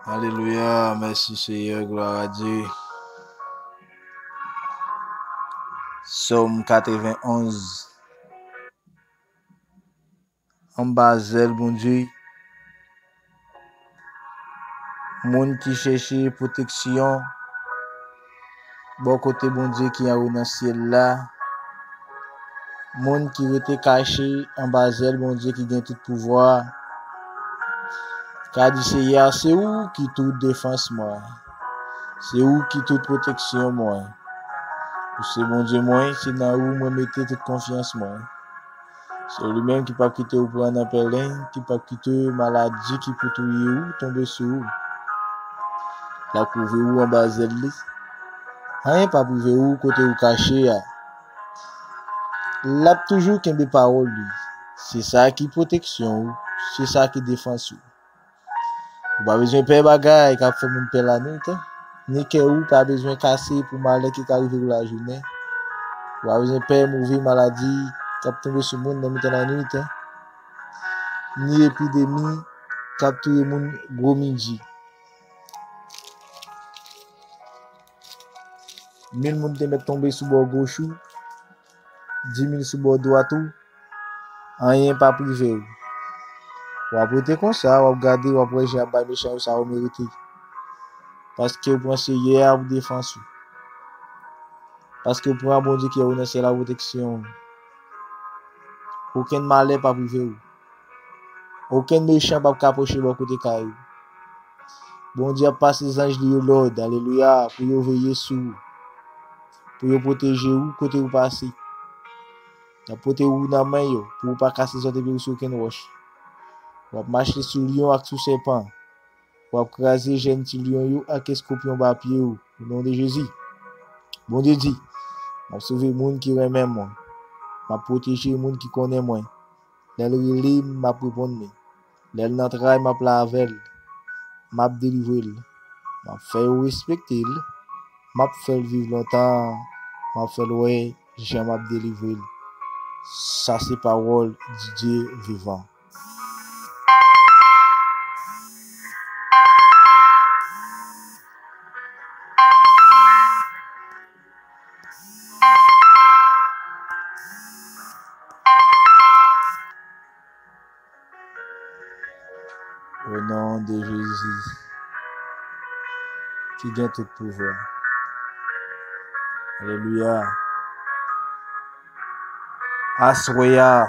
Alléluia, merci Seigneur, gloire à Dieu. Psaume 91. En bas, bon Dieu. Moun qui cherche protection. Bon côté, bon Dieu, qui est dans le ciel là. Moun qui était caché en bas, bon Dieu, qui gagne tout pouvoir. Car dit Seigneur, c'est où qui toute défense moi. C'est où qui toute protection moi. C'est bon Dieu moi, c'est dans où moi mettez toute confiance moi. C'est lui-même qui pas quitter ou prendre un pelin, qui pas quitter maladie, qui peut touiller ou tomber sur ou. La couvrir ou en bas li. Rien pas privé ou côté ou caché. Là toujours qu'un des paroles lui. C'est ça qui protection ou, c'est ça qui défense ou. Ou pas besoin de faire bagay qui fait mon père la nuit. Ni que ou pas besoin de casser pour malheur qui arrive dans la journée. Ou pas besoin de faire mauvaise maladie qui tombe sur monde dans la nuit. Ni épidémie qui tuer moun gros midi. 1000 moun te met tomber sur bord gauche, 10 000 sur bord droite, rien pas privé. Ou après comme ça, ou regarder ou après j'ai pas méchant ça ou mérité. Parce que vous pensez hier vous défense. Parce que pour un bon Dieu qui est c'est la protection. Aucun malheur pas privé. Aucun méchant pas approcher votre côté caillou. Bon Dieu passe les anges de l'ordre, alléluia, pour vous veiller sur vous. Pour vous protéger vous côté vous passer. La protéger vous dans main yo pour pas casser les autres sur aucune roche. Vous marcher sur lion avec sous serpent. Vous craser jeune petit lion yo avec scorpion bas pied au nom de Jésus. Bon Dieu dit, m'a sauver monde qui remet moi. M'a protéger monde qui connaît moi. L'elle relève m'a répondre. L'elle n'entraille m'a plavel. M'a délivrer. M'a faire respecter. M'a faire vivre longtemps. M'a fait ouais, j'aime m'a délivrer. Ça c'est parole du Dieu vivant. Au nom de Jésus, qui gagne tout pouvoir. Alléluia. Assoya.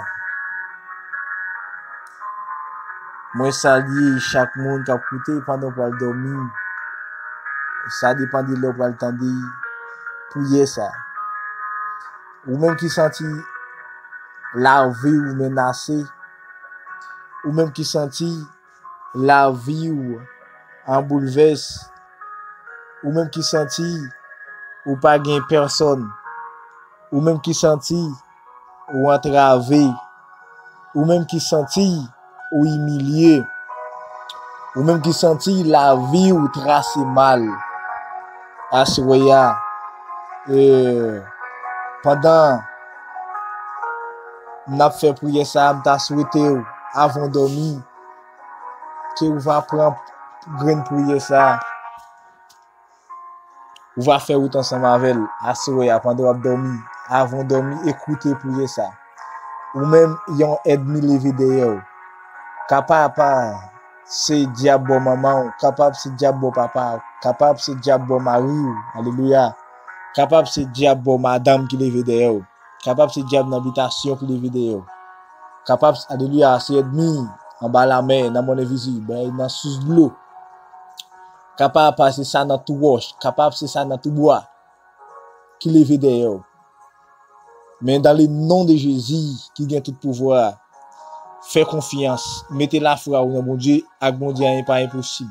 Moi saluer chaque monde qui a écouté pendant qu'on va dormir. Ça dépend de l'heure pour attendre prier ça. Ou même qui senti la vie ou menacée. Ou même qui senti la vie ou en bouleverse. Ou même qui senti ou pas gain personne. Ou même qui senti ou entravé. Ou même qui senti ou humilié. Ou même qui senti la vie ou tracé mal. Assoya. Pendant n'a fait prier ça, m'a souhaité avant de dormir que vous va prendre graine prier ça. Vous va faire autant ensemble avec assoya pendant de dormir, avant de dormir écouter prier ça. Ou même yon aide mi lever d'ailleurs. Capable c'est diable bon maman, capable c'est diable bon papa, capable c'est diable bon mari. Alléluia. Capable c'est diable bon madame qui lever d'ailleurs. Capable c'est diable dans l'habitation qui lever d'ailleurs. Capable alléluia c'est ennemi en bas la mer dans mon invisible, dans sous l'eau. Capable passer ça dans tout roche, capable c'est ça dans tout bois qui lever d'ailleurs. Mais dans le nom de Jésus qui gagne tout pouvoir, fais confiance, mettez la foi au bon Dieu, avec bon Dieu rien pas impossible.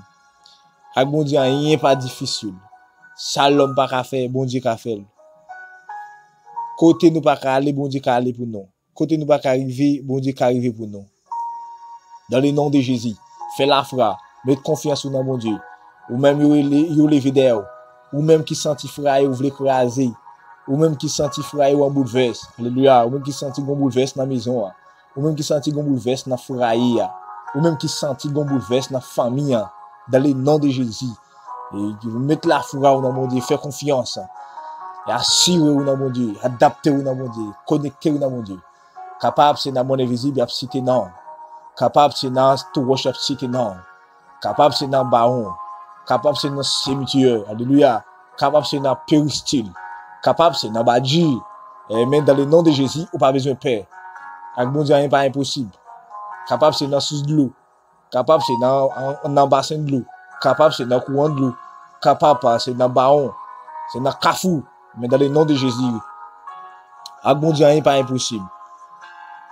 Avec bon Dieu rien pas difficile. Ça l'homme pas qu'à faire, bon Dieu qu'a fait. Côté nous pas qu'à aller, bon Dieu qu'a aller pour nous. Côté nous pas qu'à arriver, bon Dieu qu'a arriver pour nous. Dans le nom de Jésus, fais la foi, mettez confiance dans bon Dieu. Ou même yo lever d'air, ou même qui senti frère ou voulez craser. Ou même qui senti frère ou en bouleverse. Alléluia. Ou même qui senti gon bouleverse dans la maison. Ou même qui senti gon bouleverse dans foyer. Ou même qui senti gon bouleverse dans famille. dans le nom de Jésus. Et mettre la foi dans mon Dieu, faire confiance. Et assurer dans mon Dieu, adapter dans mon Dieu, connecter dans mon Dieu. Capable, c'est dans mon invisible, il y a cité non. Capable, c'est dans tout roche, il y a cité non. Capable, c'est dans baron. Capable, c'est dans cimetière. Alléluia. Capable, c'est dans péristyle. Capable, c'est dans badji. Et même dans le nom de Jésus, ou pas besoin de peur. Avec mon Dieu, rien pas impossible. Capable, c'est dans sous de l'eau. Capable, c'est dans bassin de l'eau. Capable, c'est dans courant de l'eau. Capable, c'est dans baron. C'est dans Carrefour. Mais dans le nom de Jésus, avec mon Dieu, rien pas impossible.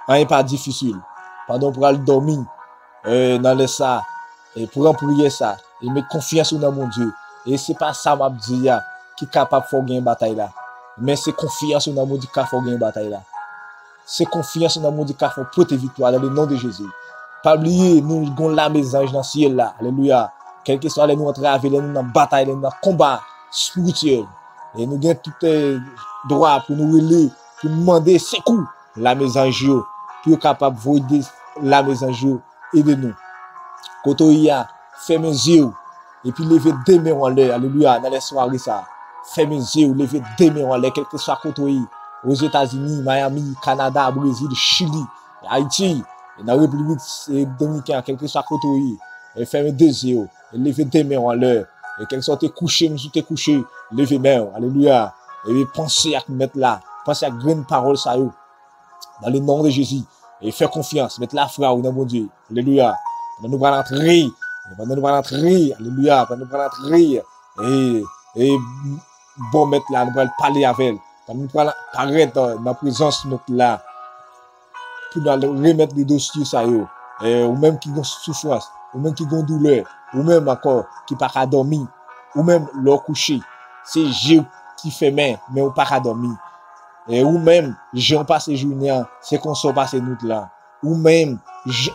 Rien pas difficile. Pardon pour aller dormir dans les ça. Et pour en prier ça. Et mettre confiance dans mon Dieu. Et c'est pas ça, m'a dit, qui est capable de faire gagner une bataille là. Mais c'est confiance dans mon Dieu qui a fait gagner une bataille là. C'est confiance dans mon Dieu qui a fait porter victoire dans le nom de Jésus. Pas oublier, nous avons la maison dans le ciel là. Alléluia. Quel que soit les nous entrer avec nous dans la bataille, dans le combat spirituel. Et nous avons tout droit pour nous relayer, pour nous demander secours. La maison Dieu, pour être capable de aider la maison Dieu, aidez-nous. Quand on y a, fermez les yeux. Et puis levez deux mains en l'air. Alléluia. Dans les soirées ça. Fermez les yeux, levez deux mains en l'air. Quel que soit quand on y a. Aux États-Unis, Miami, Canada, Brésil, Chili, Haïti, et dans la République dominicaine, quel que soit quand on y a. Et fermez deux yeux. Et levez deux mains en l'air. Et quel que soit t'es couché, monsieur t'es couché. Levez mains. Alléluia. Et puis pensez à mettre là. Pensez à grande parole ça yo. Dans le nom de Jésus. Et faites confiance. Mettez la foi dans mon Dieu. Alléluia. Nous allons entrer. Nous allons entrer. Alléluia. Nous allons entrer. Et bon, mettre là, nous allons parler avec elle. Nous allons paraître dans la présence de notre là. Pour nous remettre les dossiers, ça y est. Ou même qui ont souffrance. Ou même qui ont douleur. Ou même encore qui n'ont pas dormir. Ou même leur coucher. C'est Dieu qui fait main, mais ou pas dormir. Ou même, j'en passe journée, c'est qu'on soit passé nous là. Ou même,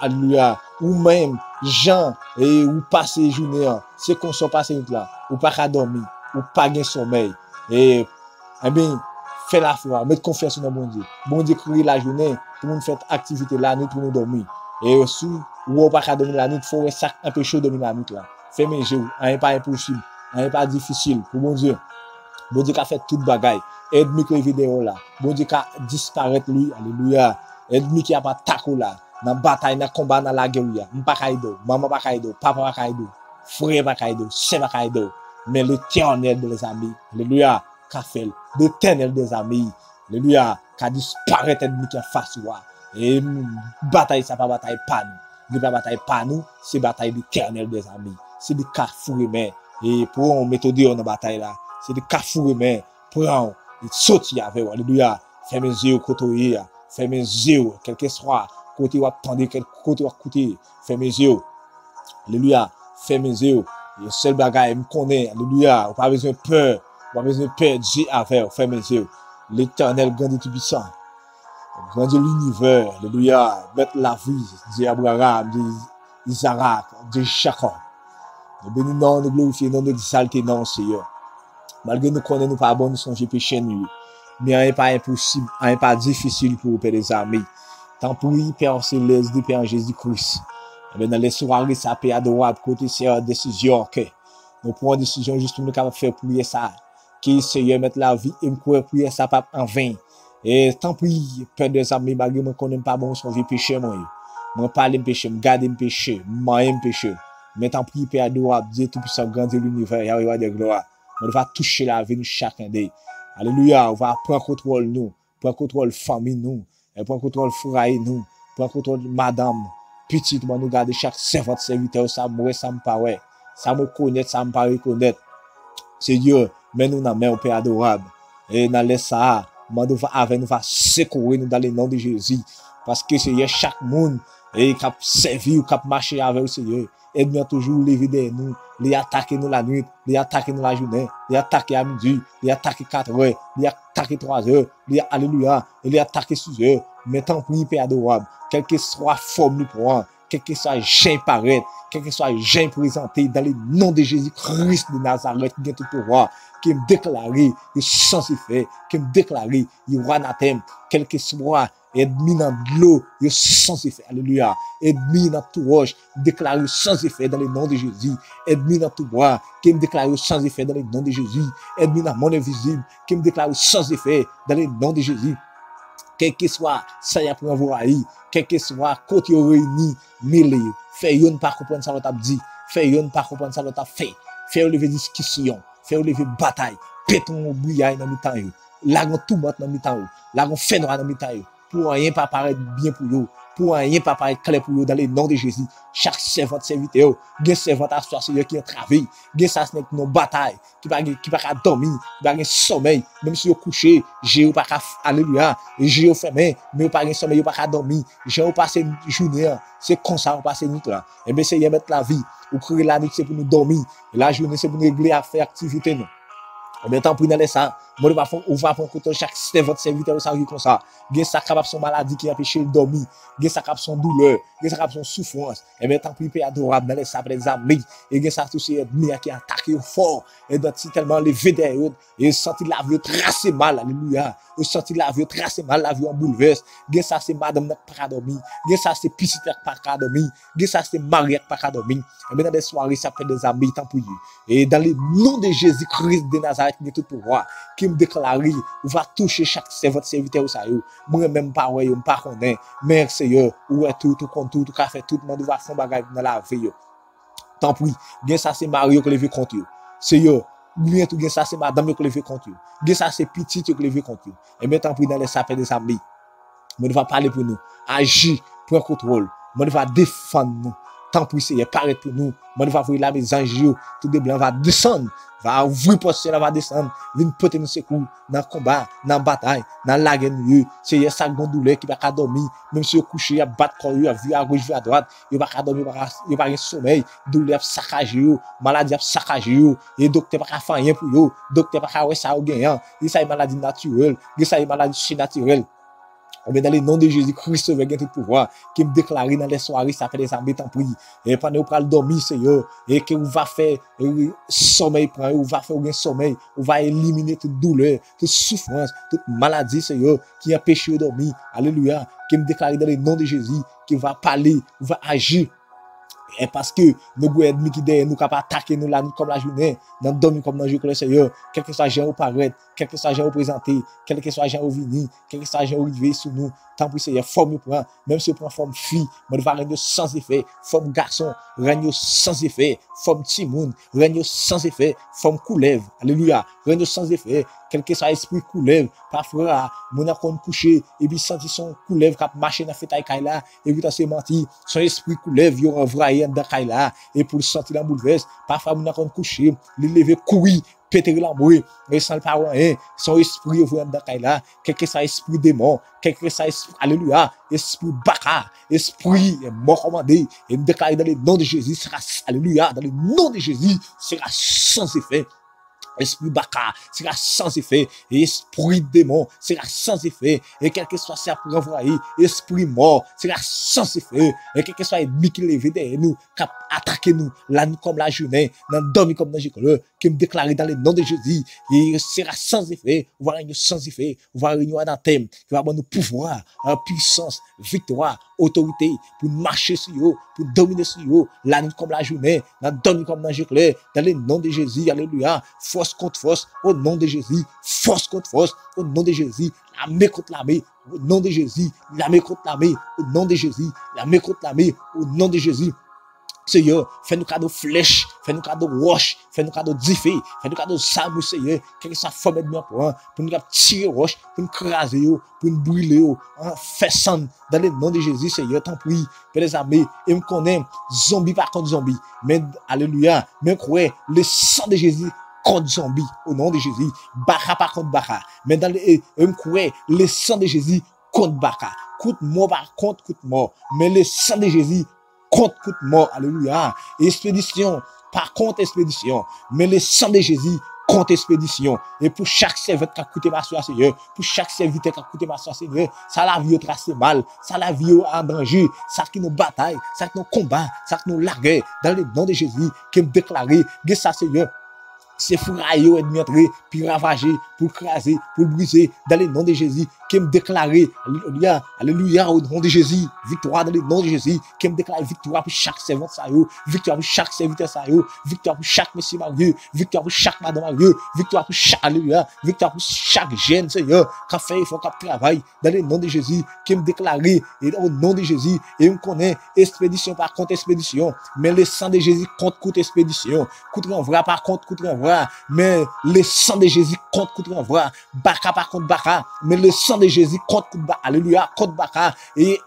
alléluia, ou même, Jean, ou passer journée, c'est qu'on soit passé nous là. Ou pas qu'à dormir, ou pas gagner sommeil. Et bien, fais la foi, mettre confiance dans mon Dieu. Bon Dieu crée la journée, tout le monde fait activité la nuit pour nous dormir. Et aussi, ou pas qu'à dormir la nuit, il faut un peu chaud dormir la nuit là. Fais mes yeux, rien pas impossible, rien pas difficile pour mon Dieu. Bon Dieu qui a fait toute bagaille. Aide-moi que les vidéos là. Bon Dieu qui a disparaître lui. Alléluia. Aide-moi qui a pas taco là. Dans bataille, dans combat, dans la guerre. M'pas kaido. Maman pas kaido. Papa pas kaido. Frère pas kaido. Sœur pas kaido. Mais l'éternel des amis. Alléluia. Qu'a fait l'éternel des amis. Alléluia. Qui a disparaître ennemi qui a face toi. Et bataille, ça pas bataille pas nous. Pas bataille pas nous. C'est bataille l'éternel des amis. C'est des carrefour humains. Et pour on méthode dans la bataille là. C'est des carrefour humains. Pour on sauter avec, alléluia, fermez les yeux, côté, fermez les yeux, quel que soit, côté ou attendez, quel côté ou côté, fermez les yeux, alléluia, fermez les yeux, le seul bagage, me connaît, alléluia, pas besoin de peur, pas besoin de peur, Dieu avec, fermez les yeux, l'éternel grand et tout puissant, grand de l'univers, alléluia, mettre la vie, Dieu Abraham, Dieu Isaac, Dieu Jacob, nous bénissons, nous glorifions, nous exaltons, non, Seigneur. Malgré nous connaissons nous pas bon, nous sommes péchés nous. Mais rien pas impossible, rien pas difficile pour Père des amis. Tant pour y Père céleste, Père en Jésus-Christ. Mais dans les soirées, ça peut adorable côté c'est une décision que nous prenons une décision juste pour nous capables faire prier ça. Qui Seigneur mettre la vie et me courir prier ça pas en vain. Et tant pis Père des amis, malgré nous connaissons pas bon, nous sommes péchés moi. Moi parler péché, me garder péché, moi aime péché. Mais tant pis Père adorable, Dieu tout puissant, grand de l'univers, Yahweh de gloire. On va toucher la vie de chacun d'eux. Alléluia. On va prendre contrôle nous. Prendre contrôle famille nous. Et prendre contrôle foyer nous. Prendre contrôle madame. Petite, on nous garder chaque servante, serviteur. Ça me ça me paraît. Ça me connaît, ça me paraît reconnaître. C'est Dieu. Mais nous n'avons pas Père adorable. Et dans les ça, nous va secourir nous dans le nom de Jésus. Parce que c'est chaque monde et qui a servi ou qui a marché avec le Seigneur. Aide-nous toujours lever de nous, les attaquer nous la nuit, les attaquer nous la journée, les attaquer à midi, les attaquer 4 heures, les attaquer 3 heures, les alléluia, et les attaquer 6 heures. Mais tant pis, Père adorable, quelle que soit forme nous prend, quel que soit Jean paraître, quel que soit Jean présenté, dans le nom de Jésus-Christ de Nazareth, qui a tout pouvoir, qui me déclaré, il sans effet, qui me déclaré, il roi anathème, quel que soit, ennemi dans de l'eau, il sans effet, alléluia, ennemi dans tout roche, déclaré sans effet dans le nom de Jésus, ennemi dans tout bois, qui me déclare sans effet dans le nom de Jésus, ennemi dans mon invisible, qui me déclare sans effet dans le nom de Jésus. Quel que soit ça y a pour envoyer, quel que soit côté réuni, mêlé, fait yon pas comprendre ça l'autre dit, fait yon pas comprendre ça l'autre fait, fait lever discussion, fait lever bataille, péton bouillard dans mi-temps yo, lagon tout monde dans mi-temps yo, lagon fait noir dans mi-temps yo, pour rien pas paraître bien pour yo, pour rien pas paraître clair pour yo dans le nom de Jésus. Chaque servant serviteur, gen servant associé qui travaille, gen ça c'est nos bataille, qui pas dormir, qui pas sommeil, même si yo couché, j'ai pas alléluia, j'ai fermé, mais pas sommeil, yo pas dormir, j'ai passé journée, c'est comme ça on passe nuit là. Et bien c'est y mettre la vie, ou créer la nuit c'est pour nous dormir, et la journée c'est pour nous régler à faire activité nous. En même temps, pour nous ça, on va prendre compte chaque serviteur ça comme ça. Gen ça capable son maladie qui empêche de dormir, gen ça capable son douleur, gen ça capable son souffrance. Et même temps pour paix adorable dans les sables des amis, et gen ça toucher ennemi qui attaque fort et dans tellement levé derrière et senti la vie tracé mal, alléluia. Et senti la vie tracé mal, la vie en bouleverse. Gen ça c'est madame n'a pas dormir, gen ça c'est petite pas dormir, gen ça c'est Mariette pas dormir. Et même dans des soirées ça fait des amis tant pour lui. Et dans le nom de Jésus-Christ de Nazareth qui est tout pouvoir, qui me déclare, ou va toucher chaque serviteur ou ça yo. Moi même pas ouais, yo pas connaît, mais Seigneur, ou est tout compte tout qu'a fait tout le monde va faire bagage dans la vie yo. Tant pis, bien ça c'est Mario qui levé contre yo. Seigneur, bien tout bien ça c'est madame qui levé contre yo. Bien ça c'est petit qui levé contre yo. Et maintenant pris dans les sapins des amis. Moi va parler pour nous, agir, prendre contrôle. Moi va défendre nous. Tant pis Seigneur, paraître pour nous. Moi va voir la mes anges tout de blanc va descendre. Va ouvrir porte va descendre, vient porter nous secours dans combat, dans bataille, dans la guerre nous. C'est ça gon douleur qui pas dormir, même si au coucher a battre corps, a vu à gauche, vu à droite, il pas dormir, il pas sommeil, douleur saccagé, maladie saccagé, et docteur pas faire rien pour yo, docteur pas ouais ça au gagnant, il ça maladie naturelle, il ça maladie surnaturelle. Mais dans le nom de Jésus-Christ, avec tout pouvoir, qui me déclare dans les soirées, ça fait des amis, tant pis. Et pendant que vous allez dormir, Seigneur, et que vous va faire sommeil, vous va faire un sommeil, vous va éliminer toute douleur, toute souffrance, toute maladie, Seigneur, qui empêche de dormir. Alléluia. Qui me déclare dans le nom de Jésus, qui va parler, va agir. Et parce que nos ennemis qui derrière nous capable attaquer nous la nuit comme la journée, dans dormir comme dans le jour que le Seigneur, quel que soit gens au paraître, quel que soit gens au présenter, quel que soit gens au venir, quel que soit gens au arriver sur nous, tant pour Seigneur, forme prend, même si on prend forme fille, mais va rendre sans effet, forme garçon, rendre sans effet, forme timoun, rendre sans effet, forme couleuvre, alléluia, rendre sans effet, quel que soit esprit couleuvre, parfois, mon a qu'on coucher, et puis sentir son couleuvre qui marcher dans fait là, et puis t'as se menti, son esprit couleuvre, il envoyé dans là, et pour le sentir dans bouleverse, parfois mon a qu'on coucher, le lever courir, péter l'amour, mais sans le parler rien, son esprit ouvert dans là, quel que soit esprit démon, quel que soit esprit, alléluia, esprit baka, esprit mort commandé, et me déclare dans le nom de Jésus, sera, alléluia, dans le nom de Jésus, sera sans effet. Esprit baka sera sans effet, et esprit démon sera sans effet, et quel que soit ça pour envoyer, esprit mort sera sans effet, et quel que soit ennemi qui levé derrière nous, qui attaqué nous, la nuit comme la journée, dans dormi comme dans le qui me déclare dans le nom de Jésus, il sera sans effet, on va réunir sans effet, on va réunir un thème, qui va avoir nous pouvoir, puissance, victoire, autorité, pour marcher sur eux, pour dominer sur eux, la nuit comme la journée, dans dormi comme dans le nom de Jésus, alléluia, force contre force, au nom de Jésus, force contre force, au nom de Jésus, l'armée contre l'armée, au nom de Jésus, l'armée contre l'armée, au nom de Jésus, l'armée contre l'armée, au nom de Jésus. Seigneur, fais-nous cadeau flèche, fais-nous cadeau roche, fais-nous cadeau diffé, fais-nous cadeau samu, Seigneur, quelle que soit forme de pour nous tirer roche, pour nous craser, pour nous brûler, faire sang dans le nom de Jésus, Seigneur, tant pis, Père les amis, et me connaît, zombie par contre zombie, mais alléluia, mais croyez, le sang de Jésus contre zombie, au nom de Jésus, baka par contre baka, mais dans le, croyez, le sang de Jésus contre baka, contre mort par contre mort, mais le sang de Jésus contre mort, alléluia, expédition, par contre expédition, mais le sang de Jésus contre expédition. Et pour chaque serviteur qui a coûté ma soeur, Seigneur, pour chaque serviteur qui a coûté ma soeur, Seigneur, ça la vie au tracé mal, ça la vie au en danger, ça qui nous bataille, ça qui nous combat, ça qui nous largue, dans le nom de Jésus, qui me déclaré, que ça, Seigneur, c'est fourraillé, admettre, puis ravager, pour craser, pour briser, dans le nom de Jésus, qui me déclaré, alléluia, alléluia, au nom de Jésus, victoire dans le nom de Jésus, qui me déclare victoire pour chaque servante, ça yo, victoire pour chaque serviteur, ça yo, victoire pour chaque monsieur Marie, victoire pour chaque madame Marie, victoire pour chaque, alléluia, victoire pour chaque jeune, Seigneur, qui fait, il faut qu'il travaille, dans le nom de Jésus, qui me déclaré, et au nom de Jésus, et me connaît, expédition par contre expédition, mais le sang de Jésus contre contre expédition, contre renvoi par contre contre renvoi, mais le sang de Jésus contre contre renvoi, baka par contre baka, mais le sang de Jésus contre baka, alléluia, contre baka, et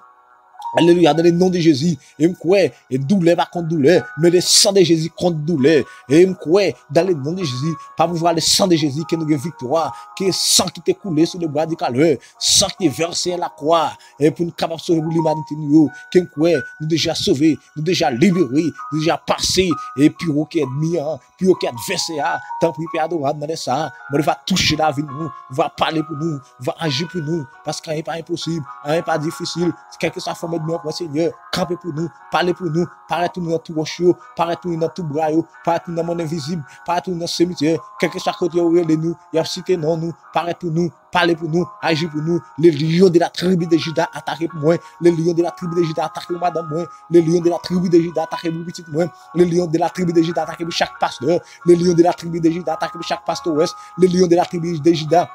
alléluia, dans le nom de Jésus, et m'koué, et douleur par contre douleur, mais le sang de Jésus contre douleur, et m'koué, dans le nom de Jésus, pas vous voir le sang de Jésus qui nous donne victoire, qui est sang qui t'est coulé sur le bras du calvaire, sang qui est versé à la croix, et pour nous capables de sauver l'humanité, nous, qui m'koué, nous déjà sauvés, nous déjà libérés, nous déjà passés, et puis aucun ennemi, puis aucun adversaire, tant pis, Père adorable, dans ça, mais va toucher la vie de nous, va parler pour nous, va agir pour nous, parce qu'il n'est pas impossible, il n'est pas difficile, quel que soit la forme de nous, Seigneur, campez pour nous, parlez pour nous, parlez tout dans tout roche, parlez tout dans tout bras, parlez tout dans le monde invisible, parlez tout dans le cimetière, quel que soit côté où nous, il y a cité non nous, parlez pour nous, parlez pour nous, agissez pour nous, les lions de la tribu de Juda attaquez pour moi, les lions de la tribu de Juda attaquez pour madame moi, les lions de la tribu de Juda attaquez pour petite moi, les lions de la tribu de Juda attaquez pour chaque pasteur, les lions de la tribu de Juda attaquez pour chaque pasteur ouest, les lions de la tribu de Juda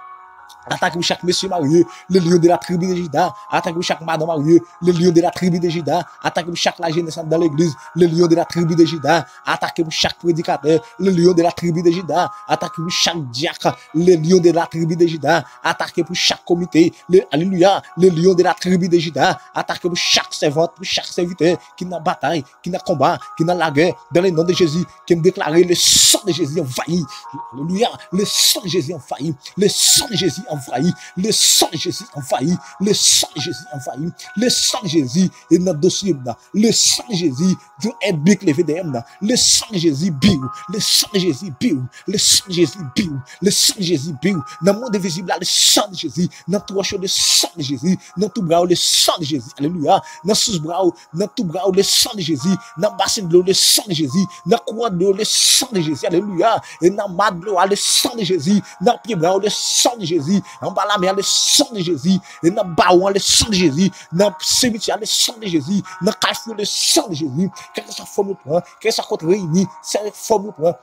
attaque pour chaque monsieur marié, le lion de la tribu de Juda, attaque pour chaque madame mariée, le lion de la tribu de Juda, attaque pour chaque la jeunesse dans l'église, le lion de la tribu de Juda, attaque pour chaque prédicateur, le lion de la tribu de Juda, attaque pour chaque diacre, le lion de la tribu de Juda, attaque pour chaque comité, alléluia, le lion de la tribu de Juda, attaque pour chaque servante, pour chaque serviteur qui n'a bataille, qui n'a combat, qui n'a la guerre, dans le nom de Jésus, qui me déclarer le sang de Jésus envahi, alléluia, le sang de Jésus envahi, le sang de Jésus envahi, le sang de Jésus envahi, le sang de Jésus envahi, le sang de Jésus est dans le dossier, le sang de Jésus est bien levé derrière, le sang de Jésus biou, le sang de Jésus biou, le sang de Jésus biou, le sang de Jésus biou, dans le monde invisible, le sang de Jésus, dans tout rocher, le sang de Jésus, dans tout bras, le sang de Jésus, alléluia, dans sous bras, dans tout bras, le sang de Jésus, dans bassin de l'eau, le sang de Jésus, dans courant de l'eau, le sang de Jésus, alléluia, et dans mat de l'eau, le sang de Jésus, dans pied bras, le sang de Jésus, en bas la mer, le sang de Jésus, et dans baouan, le sang de Jésus, dans cimetière, le sang de Jésus, dans carrefour, le sang de Jésus, quelle que soit forme de point, quelle que soit contre réunis, c'est forme de point.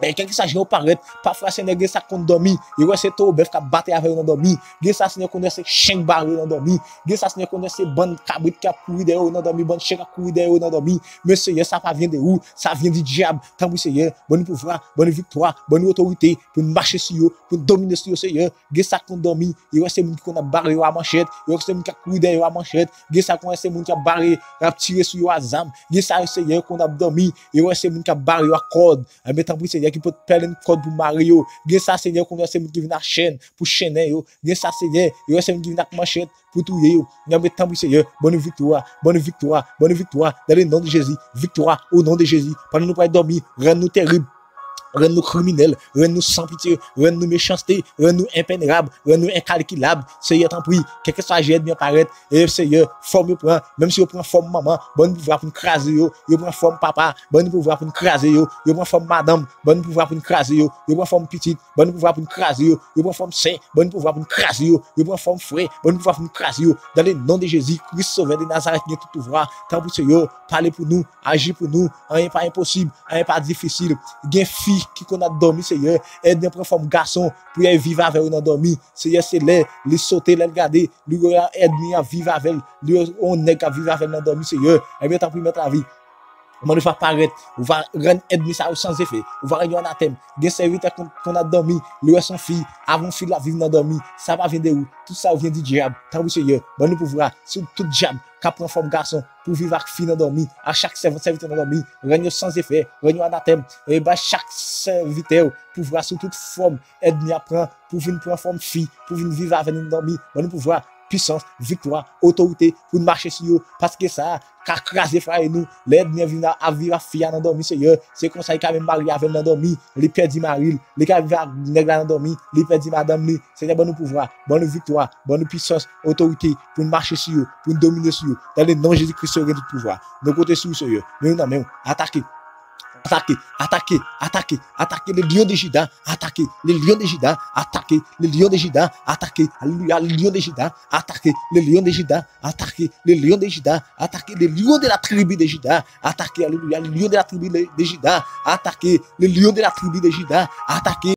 Et quelqu'un qui s'agit au paraître, parfois c'est nègre ça qu'on dormi, il ouais c'est tout bœuf qui batté avec on dormi, gè ça c'est connaît c'est chien barré on dormi, gè ça c'est connaît c'est bande cabrit qui a couru derrière on dormi, bande chien qui a couru derrière on dormi, monsieur ça pas vient de où, ça vient du diable, tant vous Seigneur, bonne pouvoir, bonne victoire, bonne autorité pour marcher sur eux, pour dominer sur eux Seigneur, gè ça qu'on dormi, il ouais c'est monde qui qu'on a barré à manchette, il ouais c'est monde qui a couru derrière à manchette, gè ça qu'on c'est monde qui a barré, a tiré sur eux à zam, gè ça Seigneur qu'on a dormi, il ouais c'est monde qui a barré à corde, mais tant vous Seigneur qui peut perdre une corde pour Mario. Gè ça Seigneur qu'on a c'est qui vient à chaîne pour chaîner yo. Gè ça Seigneur, il c'est qui vient à manchette pour tout yo. N'a met temps pour Seigneur, bonne victoire, bonne victoire, bonne victoire dans le nom de Jésus. Victoire au nom de Jésus. Pendant nous pas dormir, rends-nous terribles. Rends-nous criminels, rends-nous sans pitié, rends-nous méchanceté, rends-nous impénérables, rends-nous incalculables. Seigneur, t'en prie, quelque soit j'ai bien paraître, et Seigneur, forme prend, même si on prend forme maman, bonne pouvoir pour nous craser yo, yo prend forme papa, bonne pouvoir pour nous craser yo prend forme madame, bonne pouvoir pour nous craser yo prend forme petite, bonne pouvoir pour nous craser yo prend forme saint, bonne pouvoir pour nous craser yo prend forme frère, bonne pouvoir pour nous craser yo, dans le nom de Jésus, Christ sauveur de Nazareth, qui tout pouvoir, tant pour Seigneur, parlez pour nous, agis pour nous, rien pas impossible, rien pas difficile, gain fille qui qu'on a dormi Seigneur aide bien prendre forme garçon pour y vivre avec on a dormi Seigneur c'est les sauter les regarder lui aide bien à vivre avec lui on est qu'à vivre avec on dormi Seigneur et bien tant pour mettre la vie on va paraître on va rendre ennemi ça sans effet on va rendre anathème des serviteurs qu'on a dormi lui son fille avant fille la vivre dans dormi ça va venir de où tout ça vient du diable tant pour Seigneur bon nous pouvoir sur tout diable qui prend forme garçon pour vivre avec fille dans dormi à chaque serviteur dans dormi rendre sans effet rendre anathème et bah chaque serviteur pouvoir sous toute forme ennemi apprend pour venir prendre forme fille pour venir vivre avec nous dormi bon nous pouvoir puissance, victoire, autorité pour nous marcher sur eux. Parce que ça, qu'a crasé frère nous, l'aide bien vient à vivre à fier dans dormi, Seigneur. C'est comme ça qu'il a même marié avec dans dormi, les perdu Maril, les gars vivent dans dormi, les perdu madame li. Seigneur, bon nous pouvoir, bon nous victoire, bon nous puissance, autorité pour nous marcher sur eux, pour nous dominer sur eux. Dans le nom de Jésus-Christ, il y a tout pouvoir. Nos côtés sur Seigneur. Nous non mais attaquer. Attaquer les lions de Juda, attaquer les lions de Juda, attaquer les lions de Juda, attaquer, alléluia, les lions de Juda, attaquer les lions de Juda, attaquer les lions de Juda, attaquer les lions de la tribu de Juda, attaquer, alléluia, les lions de la tribu de Juda, attaquer les lions de la tribu de Juda, attaquer